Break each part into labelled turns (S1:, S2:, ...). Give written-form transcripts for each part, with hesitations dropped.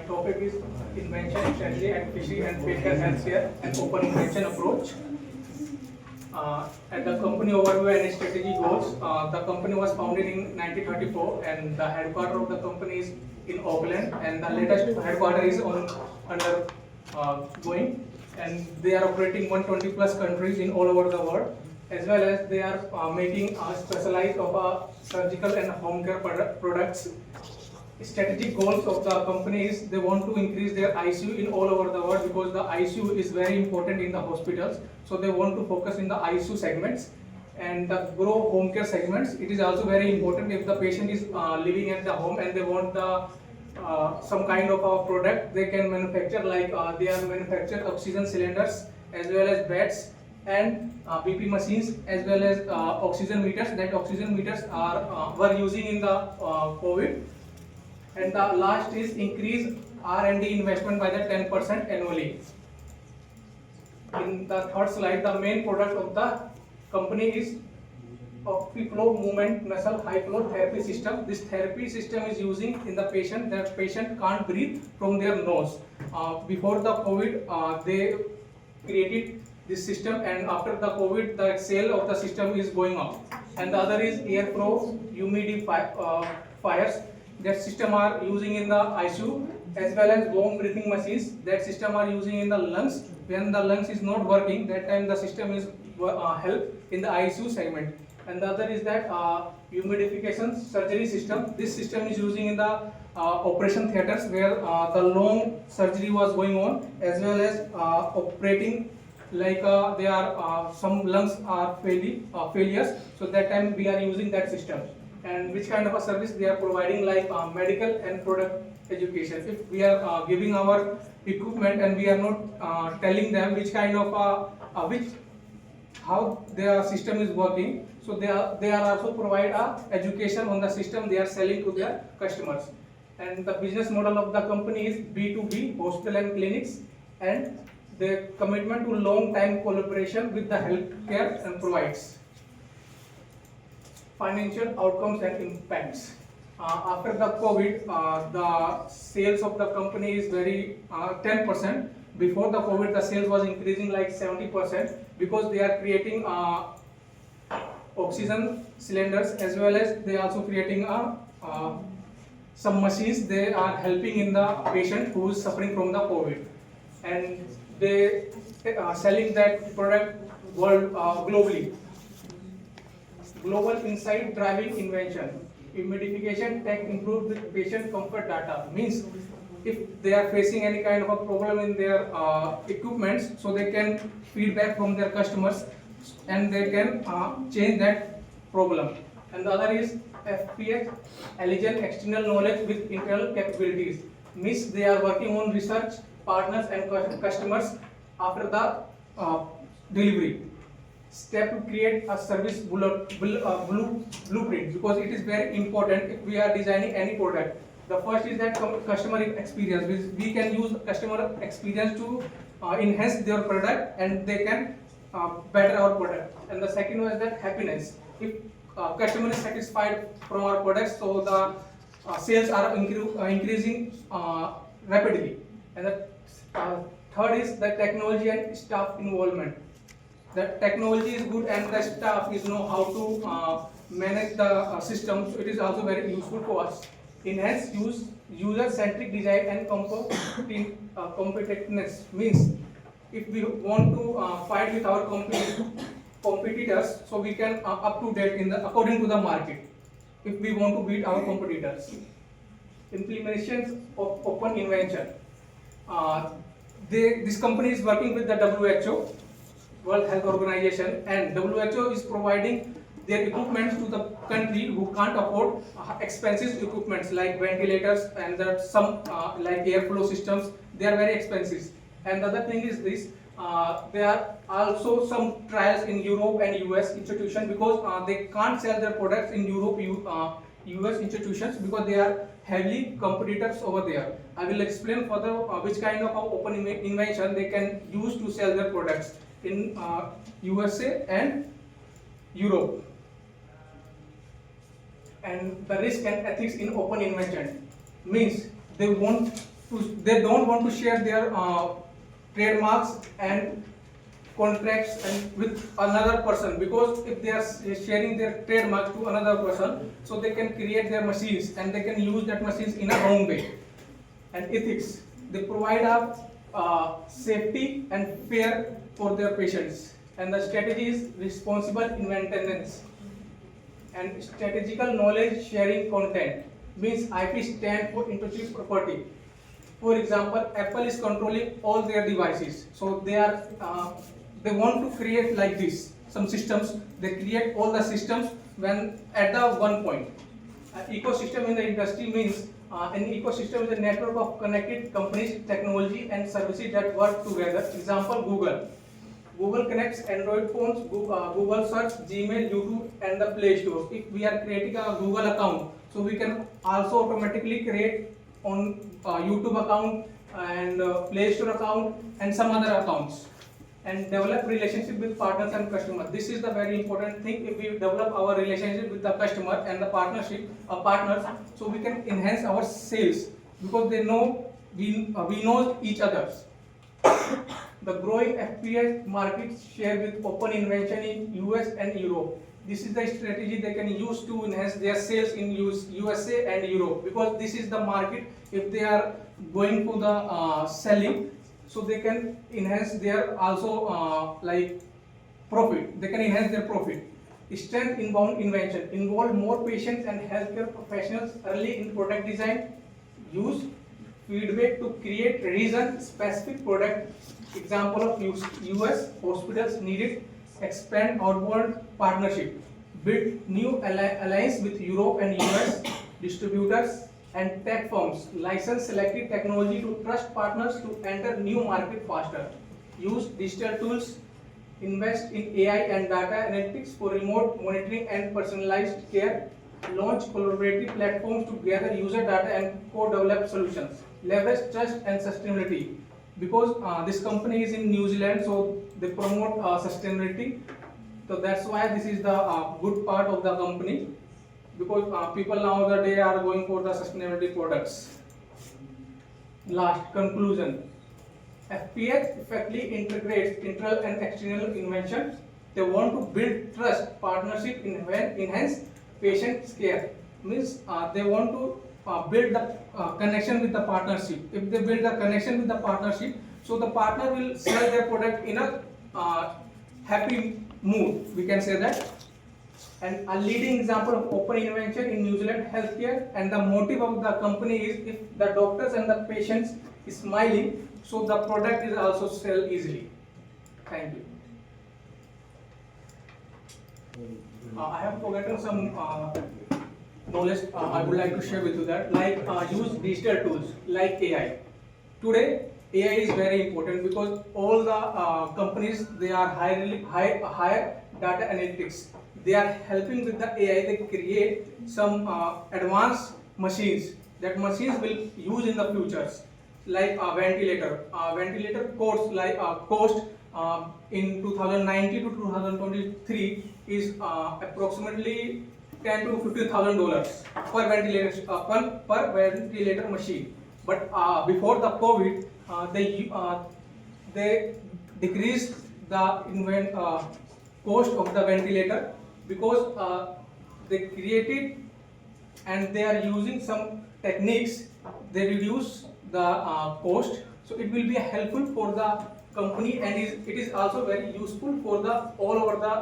S1: topic is invention, strategy, efficiency, and patient healthcare, and open invention approach. At the company overview and strategy goals, the company was founded in 1934, and the headquarters of the company is in Auckland, and the latest headquarters is under going, and they are operating 120 plus countries in all over the world, as well as they are making specialized of surgical and home care products. Strategic goals of the company is they want to increase their ICU in all over the world, because the ICU is very important in the hospitals. So they want to focus in the ICU segments and the grow home care segments. It is also very important if the patient is living at the home and they want some kind of a product they can manufacture, like they are manufacture oxygen cylinders as well as beds and BP machines as well as oxygen meters. That oxygen meters are were using in the COVID. And the last is increase R&D investment by the 10% annually. In the third slide, the main product of the company is OxyFlow movement nasal high flow therapy system. This therapy system is using in the patient that patient can't breathe from their nose. Before the COVID, they created this system, and after the COVID, the sale of the system is going up. And the other is airflow humidifiers. That system are using in the ICU, as well as long breathing machines. That system are using in the lungs. When the lungs is not working, that time the system is help in the ICU segment. And the other is that humidification surgery system. This system is using in the operation theaters where the long surgery was going on, as well as operating, like there are some lungs are failures. So that time we are using that system. And which kind of a service they are providing, like medical and product education. If we are giving our equipment and we are not telling them which kind of how their system is working, so they are also provide education on the system they are selling to their customers. And the business model of the company is B2B, hospital and clinics, and the commitment to long time collaboration with the healthcare and provides. Financial outcomes and impacts. After the COVID, the sales of the company is very 10%. Before the COVID, the sales was increasing like 70%, because they are creating oxygen cylinders, as well as they are also creating some machines. They are helping in the patient who is suffering from the COVID, and they are selling that product globally. Global insight driving invention. Humidification tech improved with patient comfort data. Means if they are facing any kind of a problem in their equipments, so they can feedback from their customers and they can change that problem. And the other is FPS, elegant external knowledge with internal capabilities. Means they are working on research partners and customers after the delivery. Step to create a service blueprint, because it is very important if we are designing any product. The first is that customer experience. We can use customer experience to enhance their product and they can better our product. And the second one is that happiness. If customer is satisfied from our products, so the sales are increasing rapidly. And the third is the technology and staff involvement. The technology is good and the staff is know how to manage the system, so it is also very useful for us. Enhance user-centric design and competitiveness. Means if we want to fight with our competitors, so we can up to date in the according to the market. If we want to beat our competitors. Implementation of open invention. This company is working with the WHO, World Health Organization, and WHO is providing their equipment to the country who can't afford expensive equipments like ventilators and some like airflow systems. They are very expensive. And the other thing is this, there are also some trials in Europe and US institutions, because they can't sell their products in Europe, US institutions, because they are heavily competitors over there. I will explain further which kind of open invention they can use to sell their products in USA and Europe. And the risk and ethics in open invention means they won't they don't want to share their trademarks and contracts and with another person, because if they are sharing their trademark to another person, so they can create their machines and they can use that machines in a wrong way. And ethics, they provide a safety and fair for their patients. And the strategy is responsible maintenance and strategical knowledge sharing content, means IP stand for intellectual property. For example, Apple is controlling all their devices, so they want to create like this some systems. They create all the systems when at the one point. Ecosystem in the industry means an ecosystem is a network of connected companies, technology, and services that work together. Example: Google. Google connects Android phones, Google Search, Gmail, YouTube, and the Play Store. If we are creating a Google account, so we can also automatically create on YouTube account and Play Store account and some other accounts, and develop relationship with partners and customers. This is the very important thing. If we develop our relationship with the customer and the partners, so we can enhance our sales, because they know we know each other. The growing FPS market share with open invention in US and Europe. This is the strategy they can use to enhance their sales in USA and Europe, because this is the market. If they are going to the selling, so they can enhance their also like profit. They can enhance their profit. Strength inbound invention, involve more patients and healthcare professionals early in product design. Use feedback to create reason specific product. Example of US hospitals needed expand outbound partnership. Build new alliance with Europe and US distributors and tech firms. License selected technology to trust partners to enter new market faster. Use digital tools. Invest in AI and data analytics for remote monitoring and personalized care. Launch collaborative platforms to gather user data and co-develop solutions. Leverage trust and sustainability, because this company is in New Zealand, so they promote sustainability. So that's why this is the good part of the company, because people nowadays are going for the sustainability products. Last conclusion. FPS effectively integrates internal and external inventions. They want to build trust, partnership, enhance patient care. Means they want to build the connection with the partnership. If they build the connection with the partnership, so the partner will sell their product in a happy mood, we can say that. And a leading example of open invention in New Zealand healthcare, and the motive of the company is if the doctors and the patients is smiling, so the product is also sell easily. Thank you. I have forgotten some knowledge I would like to share with you, that like use digital tools like AI. Today AI is very important, because all the companies, they are hire data analytics. They are helping with the AI. They create some advanced machines that machines will use in the futures, like a ventilator. Ventilator costs like cost in 2019 to 2023 is approximately $10,000 to $50,000 per ventilator per ventilator machine. But before the COVID, they decreased the cost of the ventilator, because they created and they are using some techniques. They reduce the cost, so it will be helpful for the company, and it is also very useful for the all over the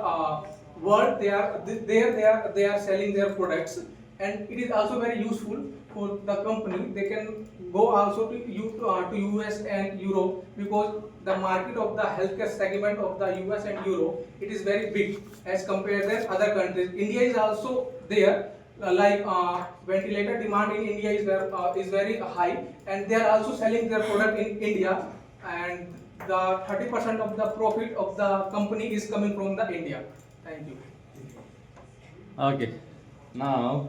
S1: world. They are selling their products, and it is also very useful for the company. They can go also to US and Europe, because the market of the healthcare segment of the US and Europe, it is very big as compared to other countries. India is also there. Ventilator demand in India is very high, and they are also selling their product in India, and the 30% of the profit of the company is coming from the India. Thank you.
S2: Okay, now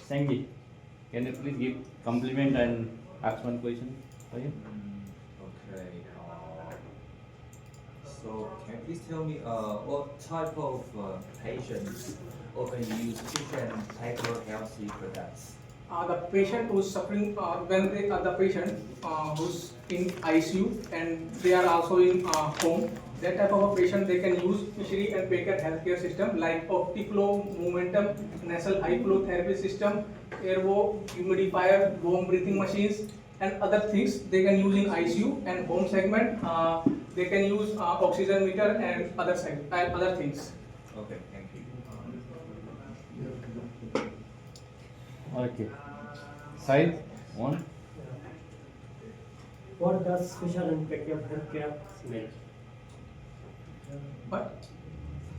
S2: Sangi, can you please give compliment and ask one question for you?
S3: Okay. So can you please tell me what type of patients often use cheap and healthy products?
S1: The patient who's suffering, when they the patient who's in ICU and they are also in home, that type of a patient they can use Fishery and Baker healthcare system like OptiFlow, Momentum, Nasal High Flow Therapy System, Airvo, humidifier, warm breathing machines, and other things they can use in ICU and home segment. They can use oxygen meter and other things.
S3: Okay, thank you.
S2: Okay. Side one.
S4: What does special and backup healthcare make?
S1: But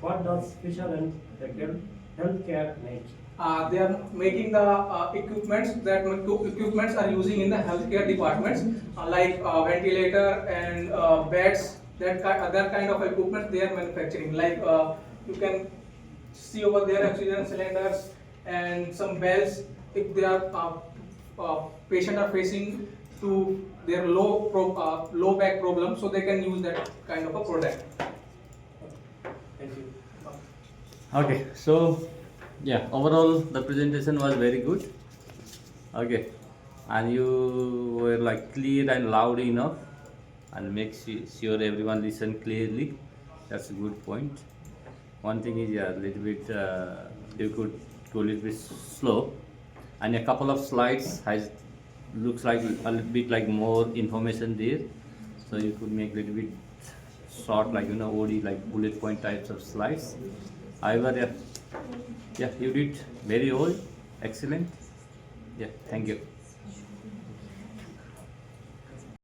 S4: What does special and backup healthcare make?
S1: they are making the equipments that equipments are using in the healthcare departments like ventilator and beds, that kind of equipment they are manufacturing, like you can see over there oxygen cylinders and some bells if they are patient are facing to their low back problem, so they can use that kind of a product.
S4: Thank you.
S2: Okay, so yeah, overall the presentation was very good. Okay, and you were like clear and loud enough, and make sure everyone listen clearly. That's a good point. One thing is, yeah, a little bit you could go a little bit slow, and a couple of slides has looks like a little bit like more information there, so you could make a little bit short, like OD, like bullet point types of slides. However, yeah, you did very well, excellent. Yeah, thank you.